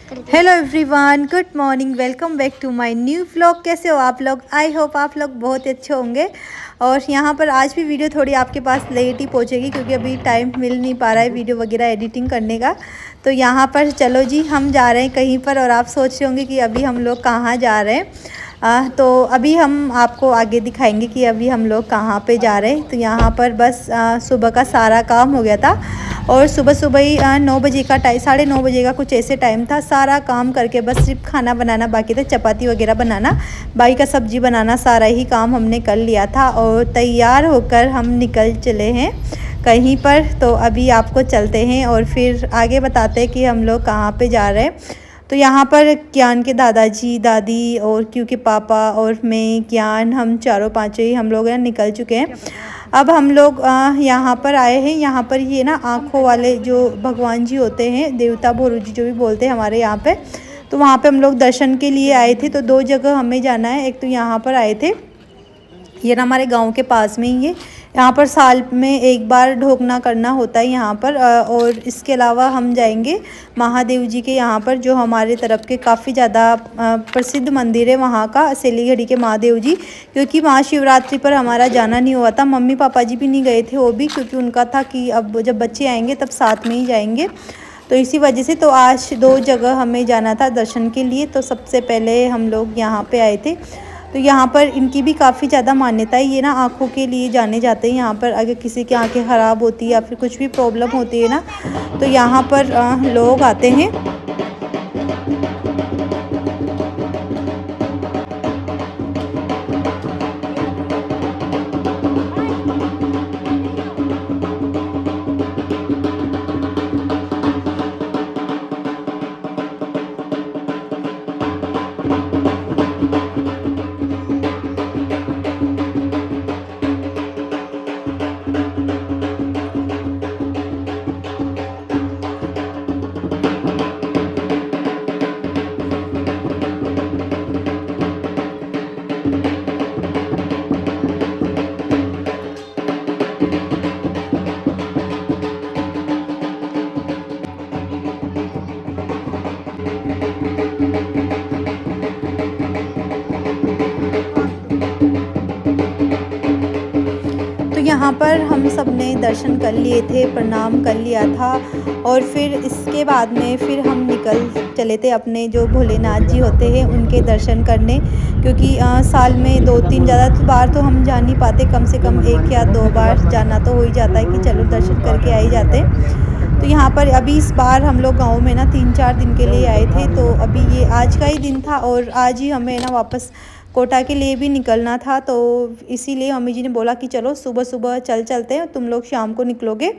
Hello everyone, good morning. Welcome back to my new vlog. कैसे हो आप लोग? आई होप आप लोग बहुत अच्छे होंगे। और यहाँ पर आज भी वीडियो थोड़ी आपके पास लेट ही पहुँचेगी क्योंकि अभी टाइम मिल नहीं पा रहा है वीडियो वगैरह एडिटिंग करने का। तो यहाँ पर चलो जी, हम जा रहे हैं कहीं पर और आप सोच रहे होंगे कि अभी हम लोग कहाँ जा रहे हैं। तो अभी हम आपको आगे दिखाएंगे कि अभी हम लोग कहाँ पे जा रहे हैं। तो यहाँ पर बस सुबह का सारा काम हो गया था और सुबह सुबह ही 9 बजे का टाइम, 9:30 बजे का कुछ ऐसे टाइम था। सारा काम करके बस सिर्फ खाना बनाना बाकी था, चपाती वगैरह बनाना, बाकी का सब्जी बनाना, सारा ही काम हमने कर लिया था और तैयार होकर हम निकल चले हैं कहीं पर। तो अभी आपको चलते हैं और फिर आगे बताते हैं कि हम लोग कहाँ पे जा रहे हैं। तो यहाँ पर ज्ञान के दादाजी, दादी और क्यू के पापा और मैं, ज्ञान, हम चारों पाँचों ही हम लोग निकल चुके हैं। अब हम लोग यहाँ पर आए हैं। यहाँ पर ये ना आँखों वाले जो भगवान जी होते हैं, देवता भोरू जी जो भी बोलते हैं हमारे यहाँ पे, तो वहाँ पे हम लोग दर्शन के लिए आए थे। तो 2 जगह हमें जाना है। एक तो यहाँ पर आए थे, ये ना हमारे गांव के पास में ही है। यहाँ पर साल में एक बार ढोकना करना होता है यहाँ पर। और इसके अलावा हम जाएंगे महादेव जी के यहाँ पर, जो हमारे तरफ के काफ़ी ज़्यादा प्रसिद्ध मंदिर है वहाँ का, सेलीगढ़ी के महादेव जी। क्योंकि महाशिवरात्रि पर हमारा जाना नहीं हुआ था, मम्मी पापा जी भी नहीं गए थे वो भी, क्योंकि उनका था कि अब जब बच्चे आएंगे तब साथ में ही जाएंगे। तो इसी वजह से तो आज 2 जगह हमें जाना था दर्शन के लिए। तो सबसे पहले हम लोग यहाँ पे आए थे। तो यहाँ पर इनकी भी काफ़ी ज़्यादा मान्यता है। ये ना आँखों के लिए जाने जाते हैं यहाँ पर। अगर किसी की आँखें ख़राब होती है या फिर कुछ भी प्रॉब्लम होती है ना, तो यहाँ पर लोग आते हैं। यहाँ पर हम सब ने दर्शन कर लिए थे, प्रणाम कर लिया था। और फिर इसके बाद में फिर हम निकल चले थे अपने जो भोलेनाथ जी होते हैं उनके दर्शन करने। क्योंकि साल में 2-3 ज़्यादा बार तो हम जा नहीं पाते, कम से कम 1 या 2 बार जाना तो हो ही जाता है कि चलो दर्शन करके आ ही जाते। तो यहाँ पर अभी इस बार हम लोग गाँव में ना 3-4 दिन के लिए आए थे। तो अभी ये आज का ही दिन था और आज ही हमें ना वापस कोटा के लिए भी निकलना था। तो इसीलिए मम्मी जी ने बोला कि चलो सुबह सुबह चलते हैं, तुम लोग शाम को निकलोगे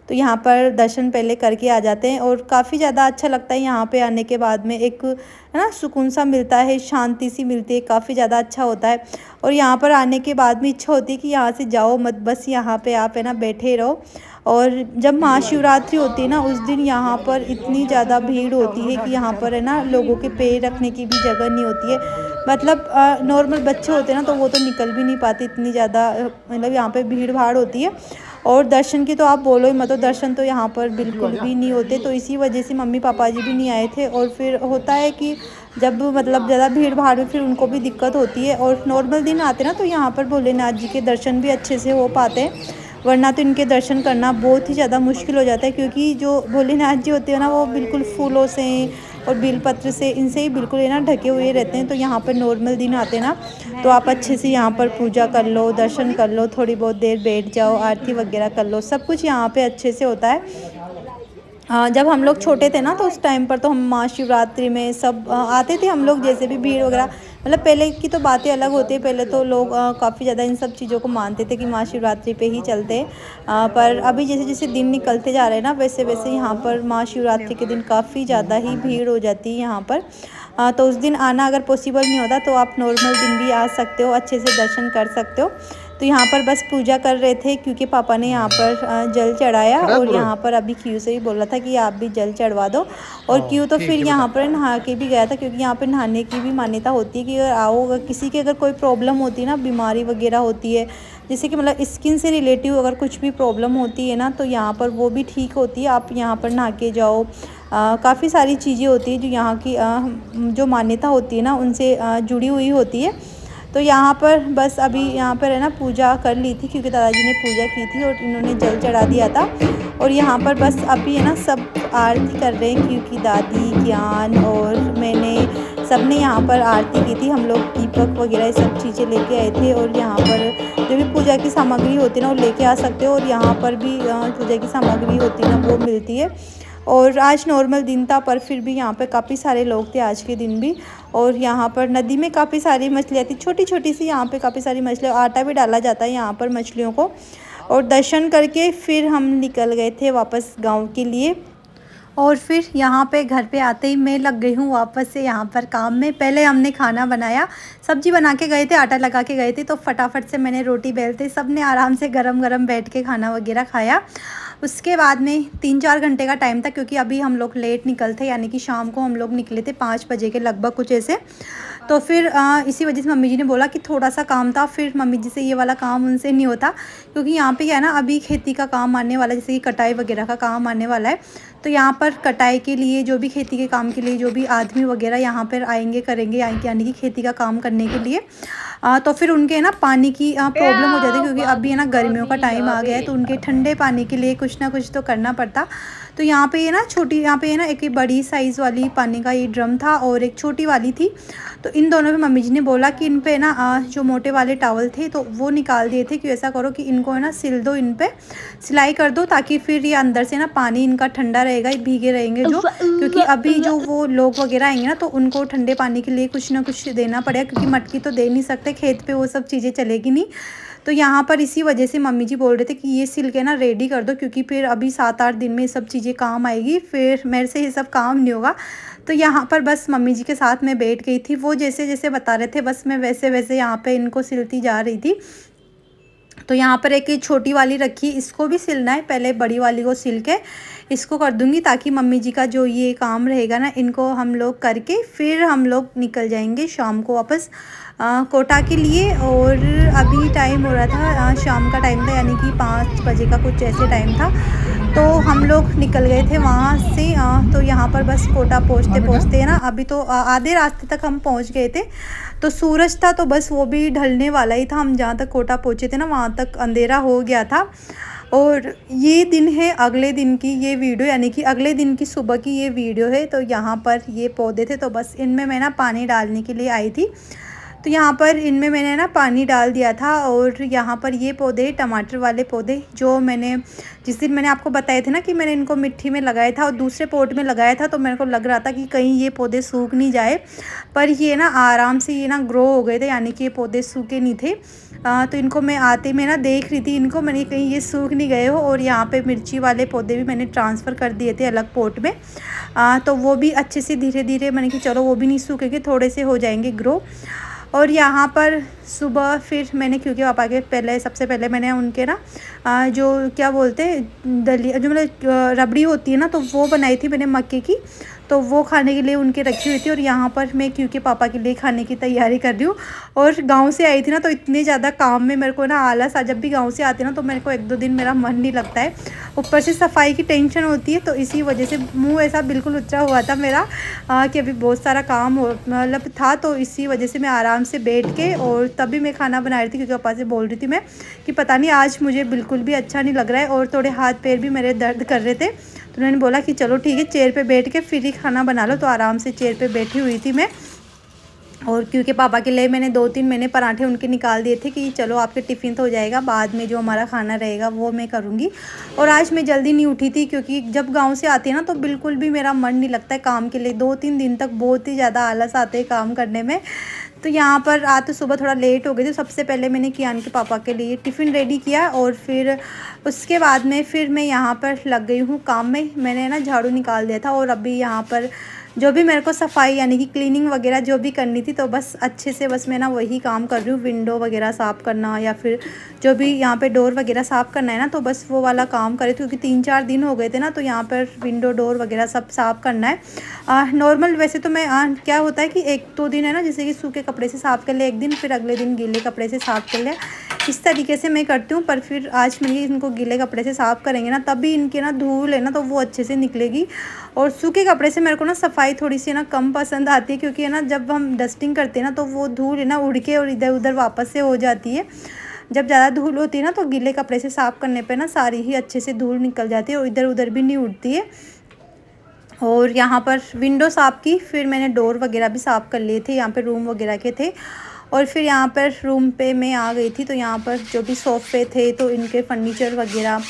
तो यहाँ पर दर्शन पहले करके आ जाते हैं। और काफ़ी ज़्यादा अच्छा लगता है यहाँ पे आने के बाद में, एक है ना सुकून सा मिलता है, शांति सी मिलती है, काफ़ी ज़्यादा अच्छा होता है। और यहाँ पर आने के बाद में इच्छा होती है कि यहाँ से जाओ मत, बस यहाँ पे आप है ना बैठे रहो। और जब महाशिवरात्रि होती है ना उस दिन यहाँ पर इतनी ज़्यादा भीड़ होती है कि यहाँ पर है ना लोगों के पैर रखने की भी जगह नहीं होती है। मतलब नॉर्मल बच्चे होते हैं ना तो वो तो निकल भी नहीं पाते, इतनी ज़्यादा मतलब यहाँ पे भीड़ भाड़ होती है। और दर्शन की तो आप बोलो ही मत, दर्शन तो यहाँ पर बिल्कुल भी नहीं होते। तो इसी वजह से मम्मी पापा जी भी नहीं आए थे। और फिर होता है कि जब मतलब ज़्यादा भीड़ भाड़ में फिर उनको भी दिक्कत होती है। और नॉर्मल दिन आते ना तो यहाँ पर भोलेनाथ जी के दर्शन भी अच्छे से हो पाते हैं, वरना तो इनके दर्शन करना बहुत ही ज़्यादा मुश्किल हो जाता है। क्योंकि जो भोलेनाथ जी होते हैं ना वो बिल्कुल फूलों से और बेलपत्र से, इनसे ही बिल्कुल है ना ढके हुए रहते हैं। तो यहाँ पर नॉर्मल दिन आते हैं ना तो आप अच्छे से यहाँ पर पूजा कर लो, दर्शन कर लो, थोड़ी बहुत देर बैठ जाओ, आरती वगैरह कर लो, सब कुछ यहाँ पे अच्छे से होता है। जब हम लोग छोटे थे ना तो उस टाइम पर तो हम महाशिवरात्रि में सब आते थे हम लोग, जैसे भी भीड़ वगैरह, मतलब पहले की तो बातें अलग होती है। पहले तो लोग काफ़ी ज़्यादा इन सब चीज़ों को मानते थे कि महाशिवरात्रि पे ही चलते हैं। पर अभी जैसे जैसे दिन निकलते जा रहे हैं ना वैसे वैसे यहाँ पर महाशिवरात्रि के दिन काफ़ी ज़्यादा ही भीड़ हो जाती है यहाँ पर। तो उस दिन आना अगर पॉसिबल नहीं होता तो आप नॉर्मल दिन भी आ सकते हो, अच्छे से दर्शन कर सकते हो। तो यहाँ पर बस पूजा कर रहे थे क्योंकि पापा ने यहाँ पर जल चढ़ाया। और यहाँ पर अभी क्यू से ही बोला था कि आप भी जल चढ़वा दो। और क्यू तो फिर यहाँ पर नहा के भी गया था, क्योंकि यहाँ पर नहाने की भी मान्यता होती है कि अगर आओ, अगर किसी की अगर कोई प्रॉब्लम होती है ना, बीमारी वगैरह होती है, जैसे कि मतलब स्किन से रिलेटिव अगर कुछ भी प्रॉब्लम होती है ना, तो यहाँ पर वो भी ठीक होती है। आप यहाँ पर नहा के जाओ। काफ़ी सारी चीज़ें होती है जो यहाँ की जो मान्यता होती है ना, उनसे जुड़ी हुई होती है। तो यहाँ पर बस अभी यहाँ पर है ना पूजा कर ली थी, क्योंकि दादाजी ने पूजा की थी और इन्होंने जल चढ़ा दिया था। और यहाँ पर बस अभी है ना सब आरती कर रहे हैं, क्योंकि दादी, ज्ञान और मैंने सब ने यहाँ पर आरती की थी। हम लोग दीपक वगैरह ये सब चीज़ें लेके आए थे, और यहाँ पर जो भी पूजा की सामग्री होती है ना वो लेके आ सकते हो। और यहाँ पर भी पूजा की सामग्री होती है ना वो मिलती है। और आज नॉर्मल दिन था, पर फिर भी यहाँ पे काफ़ी सारे लोग थे आज के दिन भी। और यहाँ पर नदी में काफ़ी सारी मछलियाँ थी, छोटी छोटी सी। यहाँ पे काफ़ी सारी मछलियाँ, आटा भी डाला जाता है यहाँ पर मछलियों को। और दर्शन करके फिर हम निकल गए थे वापस गांव के लिए। और फिर यहाँ पे घर पे आते ही मैं लग गई हूँ वापस से यहाँ पर काम में। पहले हमने खाना बनाया, सब्जी बना के गए थे, आटा लगा के गए थे, तो फटाफट से मैंने रोटी बेलते सब ने आराम से गरम गरम बैठ के खाना वगैरह खाया। उसके बाद में 3-4 घंटे का टाइम था, क्योंकि अभी हम लोग लेट निकलते, यानी कि शाम को हम लोग निकले थे 5 बजे के लगभग कुछ ऐसे। तो फिर इसी वजह से मम्मी जी ने बोला कि थोड़ा सा काम था, फिर मम्मी जी से ये वाला काम उनसे नहीं होता, क्योंकि यहाँ पे क्या है ना अभी खेती का काम आने वाला है, जैसे कि कटाई वगैरह का काम आने वाला है। तो यहाँ पर कटाई के लिए जो भी खेती के काम के लिए जो भी आदमी वगैरह यहाँ पर आएंगे करेंगे, यानी कि खेती का काम करने के लिए, तो फिर उनके ना पानी की प्रॉब्लम हो जाती है, क्योंकि अभी है ना गर्मियों का टाइम आ गया है, तो उनके ठंडे पानी के लिए कुछ ना कुछ तो करना पड़ता। तो यहाँ पे ये ना यहाँ पे ना एक बड़ी साइज़ वाली पानी का ये ड्रम था और एक छोटी वाली थी। तो इन दोनों पे मम्मी जी ने बोला कि इन पे ना जो मोटे वाले टावल थे तो वो निकाल दिए थे, कि ऐसा करो कि इनको है ना सिल दो, इन पे सिलाई कर दो, ताकि फिर ये अंदर से ना पानी इनका ठंडा रहेगा, भीगे रहेंगे जो, क्योंकि अभी जो वो लोग वगैरह आएंगे ना तो उनको ठंडे पानी के लिए कुछ ना कुछ देना पड़ेगा, क्योंकि मटकी तो दे नहीं सकते खेत पे, वो सब चीज़ें चलेगी नहीं। तो यहाँ पर इसी वजह से मम्मी जी बोल रहे थे कि ये सिल के ना रेडी कर दो, क्योंकि फिर अभी 7-8 दिन में ये सब चीज़ें काम आएगी, फिर मेरे से ये सब काम नहीं होगा। तो यहाँ पर बस मम्मी जी के साथ मैं बैठ गई थी, वो जैसे जैसे बता रहे थे बस मैं वैसे वैसे यहाँ पे इनको सिलती जा रही थी। तो यहाँ पर एक छोटी वाली रखी, इसको भी सिलना है, पहले बड़ी वाली को सिल के इसको कर दूँगी, ताकि मम्मी जी का जो ये काम रहेगा ना इनको हम लोग करके फिर हम लोग निकल जाएंगे शाम को वापस कोटा के लिए। और अभी टाइम हो रहा था शाम का टाइम था, यानी कि 5 बजे का कुछ ऐसे टाइम था। तो हम लोग निकल गए थे वहाँ से। तो यहाँ पर बस कोटा पहुँचते पहुँचते ना अभी तो आधे रास्ते तक हम पहुँच गए थे। तो सूरज था तो बस वो भी ढलने वाला ही था। हम जहाँ तक कोटा पहुँचे थे ना वहाँ तक अंधेरा हो गया था। और ये दिन है अगले दिन की ये वीडियो, यानी कि अगले दिन की सुबह की ये वीडियो है। तो यहाँ पर ये पौधे थे, तो बस इनमें मैं ना पानी डालने के लिए आई थी। तो यहाँ पर इनमें मैंने ना पानी डाल दिया था। और यहाँ पर ये पौधे टमाटर वाले पौधे जो मैंने जिस दिन मैंने आपको बताए थे ना कि मैंने इनको मिट्टी में लगाया था और दूसरे पॉट में लगाया था, तो मेरे को लग रहा था कि कहीं ये पौधे सूख नहीं जाए, पर ये ना आराम से ये ना ग्रो हो गए थे, यानी कि ये पौधे सूखे नहीं थे। तो इनको मैं आते में ना देख रही थी इनको, मैंने कहीं ये सूख नहीं गए हो। और यहाँ पे मिर्ची वाले पौधे भी मैंने ट्रांसफ़र कर दिए थे अलग पॉट में। तो वो भी अच्छे से धीरे धीरे मैंने कि चलो वो भी नहीं सूखेंगे, थोड़े से हो जाएंगे ग्रो। और यहाँ पर सुबह फिर मैंने, क्योंकि पापा के पहले सबसे पहले मैंने उनके ना जो क्या बोलते हैं दलिया, जो मतलब रबड़ी होती है ना, तो वो बनाई थी मैंने मक्के की, तो वो खाने के लिए उनके रखी हुई थी। और यहाँ पर मैं क्योंकि पापा के लिए खाने की तैयारी कर रही हूँ। और गांव से आई थी ना तो इतने ज़्यादा काम में मेरे को ना आलस जब भी गांव से आती ना तो मेरे को 1-2 दिन मेरा मन नहीं लगता है, ऊपर से सफाई की टेंशन होती है। तो इसी वजह से मुँह ऐसा बिल्कुल उतरा हुआ था मेरा कि अभी बहुत सारा काम मतलब था। तो इसी वजह से मैं आराम से बैठ के और तभी मैं खाना बना रही थी, क्योंकि पापा से बोल रही थी मैं कि पता नहीं आज मुझे बिल्कुल भी अच्छा नहीं लग रहा है, और थोड़े हाथ पैर भी मेरे दर्द कर रहे थे। तो उन्होंने बोला कि चलो ठीक है चेयर पे बैठ के फिर ही खाना बना लो। तो आराम से चेयर पे बैठी हुई थी मैं। और क्योंकि पापा के लिए मैंने 2-3 मैंने पराठे उनके निकाल दिए थे कि चलो आपके टिफ़िन तो हो जाएगा, बाद में जो हमारा खाना रहेगा वो मैं करूँगी। और आज मैं जल्दी नहीं उठी थी, क्योंकि जब गांव से आती है ना तो बिल्कुल भी मेरा मन नहीं लगता है काम के लिए। 2-3 दिन तक बहुत ही ज़्यादा आलस आते हैं काम करने में। तो यहाँ पर आज तो सुबह थोड़ा लेट हो गई थी। सबसे पहले मैंने कियान के पापा के लिए टिफ़िन रेडी किया, और फिर उसके बाद में फिर मैं यहाँ पर लग गई हूँ काम में। मैंने ना झाड़ू निकाल दिया था, और अभी यहाँ पर जो भी मेरे को सफाई यानी कि क्लीनिंग वगैरह जो भी करनी थी, तो बस अच्छे से बस मैं ना वही काम कर रही हूँ। विंडो वगैरह साफ़ करना या फिर जो भी यहाँ पे डोर वगैरह साफ़ करना है ना, तो बस वो वाला काम करे, क्योंकि 3-4 दिन हो गए थे ना, तो यहाँ पर विंडो डोर वगैरह सब साफ़ करना है। नॉर्मल वैसे तो मैं क्या होता है कि 1-2 दिन है ना, जैसे कि सूखे कपड़े से साफ़ कर लिया एक दिन, फिर अगले दिन गीले कपड़े से साफ़ कर लिया, इस तरीके से मैं करती हूँ। पर फिर आज मैंने इनको गीले कपड़े से साफ़ करेंगे ना, तभी इनके ना धूल है ना तो वो अच्छे से निकलेगी। और सूखे कपड़े से मेरे को ना सफाई थोड़ी सी ना कम पसंद आती है, क्योंकि है ना जब हम डस्टिंग करते हैं ना तो वो धूल है ना उड़ के और इधर उधर वापस से हो जाती है। जब ज़्यादा धूल होती है ना तो गीले कपड़े से साफ़ करने पे ना सारी ही अच्छे से धूल निकल जाती है और इधर उधर भी नहीं उड़ती है। और यहाँ पर विंडो साफ़ की, फिर मैंने डोर वगैरह भी साफ़ कर लिए थे, यहाँ पे रूम वगैरह के थे। और फिर यहाँ पर रूम पे मैं आ गई थी, तो यहाँ पर जो भी सोफ़े थे तो इनके फर्नीचर वगैरह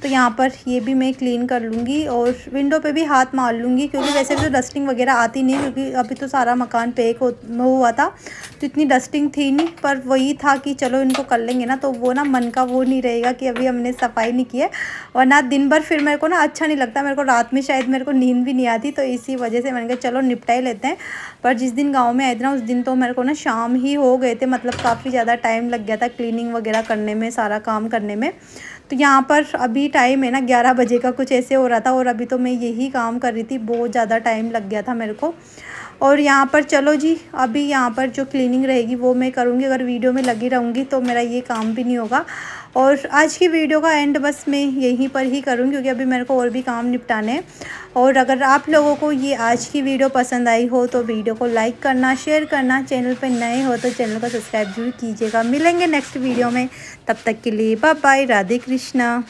तो यहाँ पर ये भी मैं क्लीन कर लूँगी। और विंडो पे भी हाथ मार लूँगी, क्योंकि वैसे भी तो डस्टिंग वगैरह आती नहीं, क्योंकि अभी तो सारा मकान पैक हुआ था तो इतनी डस्टिंग थी नहीं। पर वही था कि चलो इनको कर लेंगे ना, तो वो ना मन का वो नहीं रहेगा कि अभी हमने सफाई नहीं की है, वरना दिन भर फिर मेरे को ना अच्छा नहीं लगता। मेरे को रात में शायद मेरे को नींद भी नहीं आती, तो इसी वजह से मैंने कहा चलो निपटा ही लेते हैं। पर जिस दिन गाँव में आए थे ना उस दिन तो मेरे को ना शाम ही हो गए थे, मतलब काफ़ी ज़्यादा टाइम लग गया था क्लीनिंग वगैरह करने में, सारा काम करने में। तो यहाँ पर अभी टाइम है ना 11 बजे का कुछ ऐसे हो रहा था, और अभी तो मैं यही काम कर रही थी, बहुत ज़्यादा टाइम लग गया था मेरे को। और यहाँ पर चलो जी, अभी यहाँ पर जो क्लीनिंग रहेगी वो मैं करूँगी। अगर वीडियो में लगी रहूँगी तो मेरा ये काम भी नहीं होगा। और आज की वीडियो का एंड बस मैं यहीं पर ही करूँगी, क्योंकि अभी मेरे को और भी काम निपटाने हैं। और अगर आप लोगों को ये आज की वीडियो पसंद आई हो तो वीडियो को लाइक करना, शेयर करना, चैनल पर नए हो तो चैनल को सब्सक्राइब जरूर कीजिएगा। मिलेंगे नेक्स्ट वीडियो में, तब तक के लिए बाय बाय, राधे कृष्णा।